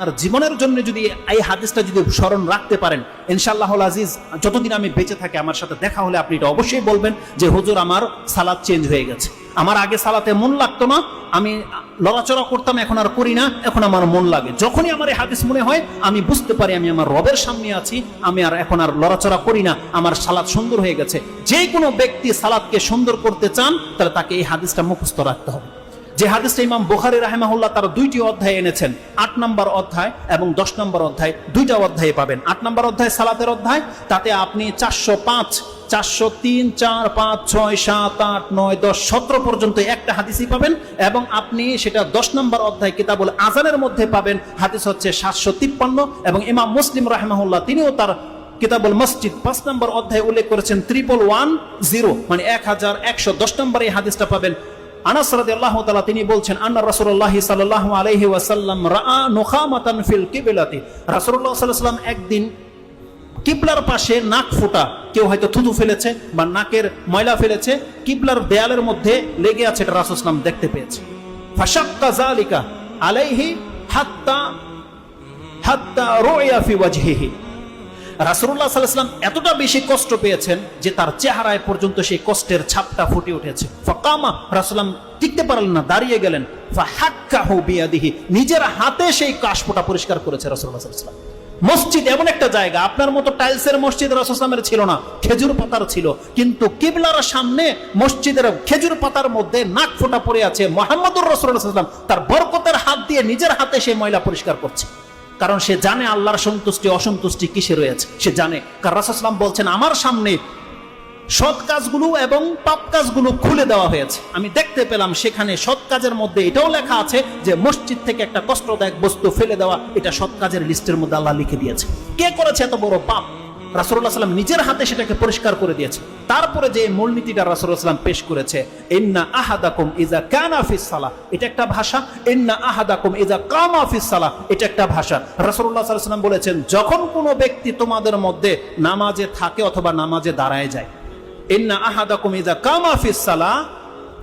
আর জীবনের জন্য যদি এই হাদিসটা যদি স্মরণ রাখতে পারেন, ইনশাআল্লাহুল আজিজ যতদিন আমি বেঁচে থাকি আমার সাথে দেখা হলে আপনি এটা অবশ্যই বলবেন যে হুজুর আমার সালাত চেঞ্জ হয়ে গেছে, আমার আগে সালাতে মন লাগতো না, আমি লড়াচড়া করতাম, এখন আর করি না, এখন আমার মন লাগে। যখনই আমার এই হাদিস মনে হয় আমি বুঝতে পারি আমি আমার রবের সামনে আছি, আমি আর এখন আর লড়াচড়া করি না, আমার সালাত সুন্দর হয়ে গেছে। যে কোনো ব্যক্তি সালাতকে সুন্দর করতে চান তাহলে তাকে এই হাদিসটা মুখস্থ রাখতে হবে। যে হাদিসটা ইমাম বুখারী রাহিমাহুল্লাহ তার 2টি অধ্যায়ে এনেছেন, 8 নম্বর অধ্যায় এবং 10 নম্বর অধ্যায়, 2টা অধ্যায়ে পাবেন। 8 নম্বর অধ্যায় সালাতের অধ্যায়, তাতে আপনি 405, 403, 4, 5, 6, 7, 8, 9, 10, 17 পর্যন্ত একটা হাদিসই পাবেন। এবং আপনি সেটা 10 নম্বর অধ্যায় কিতাবুল আযানের মধ্যে পাবেন, হাদিস হচ্ছে 753। এবং ইমাম মুসলিম রাহিমাহুল্লাহ তিনিও তার কিতাবুল মসজিদ 5 নম্বর অধ্যায়ে উল্লেখ করেছেন 1110, মানে 1110 নম্বর এই হাদিসটা পাবেন। আনাস রাদিয়াল্লাহু তাআলা তিনি বলছেন, আন্না রাসূলুল্লাহ সাল্লাল্লাহু আলাইহি ওয়াসাল্লাম রাআ নুখামাতান ফিল কিবলাতি, রাসূলুল্লাহ সাল্লাল্লাহু আলাইহি ওয়াসাল্লাম একদিন কিবলার পাশে নাক ফোঁটা, কেউ হয়তো থুতু ফেলেছে বা নাকের ময়লা ফেলেছে, কিবলার দেয়ালের মধ্যে লেগে আছে, এটা রাসূল সাল্লাল্লাহু আলাইহি ওয়াসাল্লাম দেখতে পেয়েছে। ফাশাক্কা যালিকা আলাইহি হাত্তা রুইয়া ফি ওয়াজহিহি, রাসূলুল্লাহ সাল্লাল্লাহু আলাইহি ওয়াসাল্লাম এতটা বেশি কষ্ট পেয়েছেন যে তার চেহারায় পর্যন্ত সেই কষ্টের ছাপটা ফুটে উঠেছে। ফাকামা, রাসূলুল্লাহ টিকতে পারলেন না, দাঁড়িয়ে গেলেন। ফাহাক্কাহু বিয়াদিহি, নিজের হাতে সেই কাশফোঁটা পরিষ্কার করেছে রাসূলুল্লাহ সাল্লাল্লাহু আলাইহি ওয়াসাল্লাম। মসজিদ এমন একটা জায়গা, আপনার মতো টাইলসের মসজিদ রাসূল সাল্লাল্লাহু আলাইহি ওয়াসাল্লামের ছিল না, খেজুর পাতার ছিল, কিন্তু কিবলার সামনে মসজিদের খেজুর পাতার মধ্যে নাক ফোঁটা পড়ে আছে। মুহাম্মদুর রাসূলুল্লাহ সাল্লাল্লাহু আলাইহি ওয়াসাল্লাম তার বরকতের হাত দিয়ে নিজের হাতে সেই ময়লা পরিষ্কার করছে, কারণ সে জানে আল্লাহর সন্তুষ্টি অসন্তুষ্টি কিসে রয়েছে, সে জানে। কারণ রাসূল সাল্লাল্লাহু আলাইহি ওয়াসাল্লাম বলছেন, আমার সামনে সৎ কাজগুলো এবং পাপ কাজগুলো খুলে দেওয়া হয়েছে, আমি দেখতে পেলাম সেখানে সৎ কাজের মধ্যে এটাও লেখা আছে যে মসজিদ থেকে একটা কষ্টদায়ক বস্তু ফেলে দেওয়া, এটা সৎ কাজের লিস্টের মধ্যে আল্লাহ লিখে দিয়েছে। কে করেছে এত বড় পাপ? রাসূলুল্লাহ সাল্লাল্লাহু আলাইহি ওয়াসাল্লাম নিজের হাতে সেটাকে পরিষ্কার করে দিয়েছে। তারপরে যে মূলনীতিটা রাসূলুল্লাহ সাল্লাল্লাহু আলাইহি ওয়াসাল্লাম পেশ করেছে, ইন্না আহাদাকুম ইযা কানা ফিস সালাহ, এটা একটা ভাষা। ইন্না আহাদাকুম ইযা কামা ফিস সালাহ, এটা একটা ভাষা। রাসূলুল্লাহ সাল্লাল্লাহু আলাইহি ওয়াসাল্লাম বলেছেন, যখন কোনো ব্যক্তি তোমাদের মধ্যে নামাজে থাকে অথবা নামাজে দাঁড়ায় যায়, ইন্না আহাদাকুম ইযা কামা ফিস সালাহ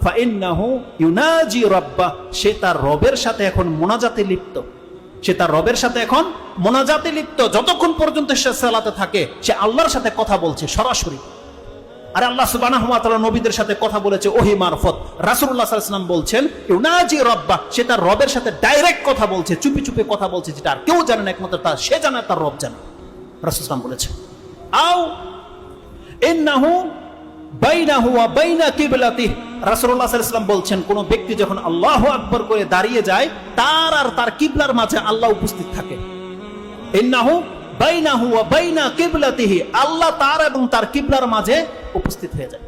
ফাইন্নাহু ইউনাজি রাব্বাহ, সে তার রবের সাথে এখন মুনাজাতে লিপ্ত, সে তার রবের সাথে এখন মুনাজাতে লিপ্ত। যতক্ষণ পর্যন্ত সে সালাতে থাকে সে আল্লাহর সাথে কথা বলছে সরাসরি। আর আল্লাহ সুবহানাহু ওয়া তাআলা নবীদের সাথে কথা বলেছে ওহী মারফত। রাসূলুল্লাহ সাল্লাল্লাহু আলাইহি ওয়াসাল্লাম বলছেন, ইউনাজি রাব্বাহ, সে তার রবের সাথে ডাইরেক্ট কথা বলছে, চুপি চুপি কথা বলছে, যেটা আর কেউ জানে না, একমাত্র তার সে জানে, তার রব জানে। রাসূল সাল্লাল্লাহু আলাইহি ওয়াসাল্লাম বলেছে, আও ইন্নাহু বাইনাহু ওয়া বাইনা কিবলাতিহি, রাসূলুল্লাহ সাল্লাল্লাহু আলাইহি ওয়াসাল্লাম বলছেন, কোন ব্যক্তি যখন আল্লাহু আকবার করে দাঁড়িয়ে যায়, তার আর তার কিবলার মাঝে আল্লাহ উপস্থিত থাকে। ইন্নাহু বাইনাহু ওয়া বাইনা কিবলাতিহি, আল্লাহ তার এবং তার কিবলার মাঝে উপস্থিত হয়ে যায়,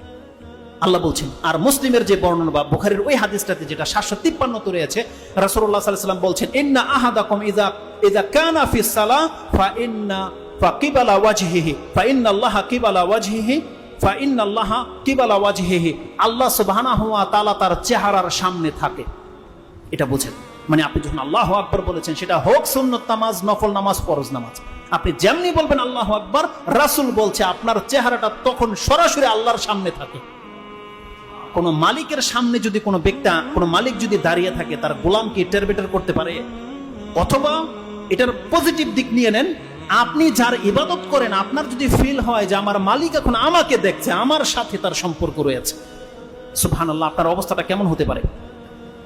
আল্লাহ বলছেন। আর মুসলিমের যে বর্ণনা বা বুখারীর ওই হাদিসটাতে যেটা 753 তে রয়েছে, রাসূলুল্লাহ সাল্লাল্লাহু আলাইহি ওয়াসাল্লাম বলছেন, ইন্না আহাদাকুম ইযা কানা ফিস সালাহ ফাকিবালা ওয়াজহিহি ফাইন্নাল্লাহা কিবালা ওয়াজহিহি ফাইন্নাল্লাহা কিবালা ওয়াজহিহি, আল্লাহ সুবহানাহু ওয়া তাআলা তার চেহারার সামনে থাকে, এটা বুঝেন। মানে আপনি যখন আল্লাহু আকবার বলেছেন, সেটা হোক সুন্নত নামাজ, নফল নামাজ, ফরজ নামাজ, আপনি যেমনি বলবেন আল্লাহু আকবার, রাসূল বলছে আপনার চেহারাটা তখন সরাসরি আল্লাহর সামনে থাকে। কোন মালিকের সামনে যদি কোনো ব্যক্তি, কোন মালিক যদি দাঁড়িয়ে থাকে, তার গোলাম কি টেরবেটার করতে পারে? অথবা এটার পজিটিভ দিক নিয়ে নেন, আপনি যার ইবাদত করেন, আপনার যদি ফিল হয় যে আমার মালিক এখন আমাকে দেখছে, আমার সাথে তার সম্পর্ক রয়েছে, সুবহানাল্লাহ, আপনার অবস্থাটা কেমন হতে পারে?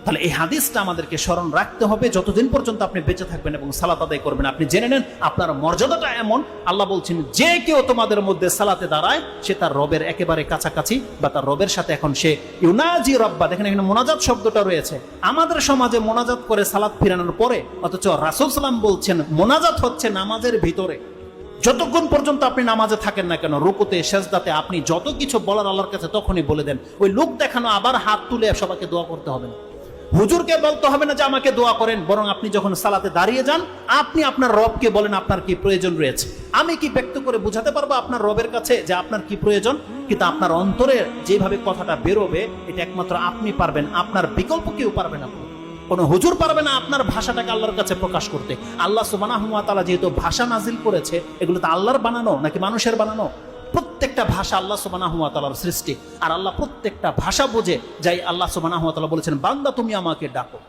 তাহলে এই হাদিসটা আমাদেরকে স্মরণ রাখতে হবে যতদিন পর্যন্ত আপনি বেঁচে থাকবেন এবং সালাত আদায় করবেন। আপনি জেনে নেন আপনার মর্যাদাটা এমন, আল্লাহ বলছেন, যে কেউ তোমাদের মধ্যে সালাতে দাঁড়ায় সে তার রবের একেবারে কাছাকাছি, বা তার রবের সাথে এখন সে ইউনাজি রাব্বা। দেখেন এখানে মোনাজাত শব্দটা রয়েছে। আমাদের সমাজে মোনাজাত করে সালাত ফিরানোর পরে, অথচ রাসূল সাল্লাল্লাহু আলাইহি ওয়াসাল্লাম বলছেন মোনাজাত হচ্ছে নামাজের ভিতরে। যতক্ষণ পর্যন্ত আপনি নামাজে থাকেন না কেন, রুকুতে সেজদাতে আপনি যত কিছু বলার আল্লাহর কাছে তখনই বলে দেন। ওই লোক দেখানো আবার হাত তুলে সবাইকে দোয়া করতে হবে না, হুজুরকে বলতে হবে না যে আমাকে দোয়া করেন, বরং আপনি যখন সালাতে দাঁড়িয়ে যান, আপনি আপনার রবকে বলেন আপনার কি প্রয়োজন রয়েছে। আমি কি ব্যক্ত করে বোঝাতে পারবো আপনার রবের কাছে যে আপনার কি প্রয়োজন? কিন্তু আপনার অন্তরে যেভাবে কথাটা বেরোবে, এটা একমাত্র আপনি পারবেন, আপনার বিকল্প কেউ পারবে না, কোন হুজুর পারবে না আপনার ভাষাটাকে আল্লাহর কাছে প্রকাশ করতে। আল্লাহ সুবহানাহু ওয়া তাআলা যেহেতু ভাষা নাজিল করেছে, এগুলো তো আল্লাহর বানানো নাকি মানুষের বানানো? প্রত্যেকটা ভাষা আল্লাহ সুবহানাহু ওয়া তাআলার সৃষ্টি। আর আল্লাহ প্রত্যেকটা ভাষা বোঝে, যাই আল্লাহ সুবহানাহু ওয়া তাআলা বলেছেন, বান্দা তুমি আমাকে ডাকো।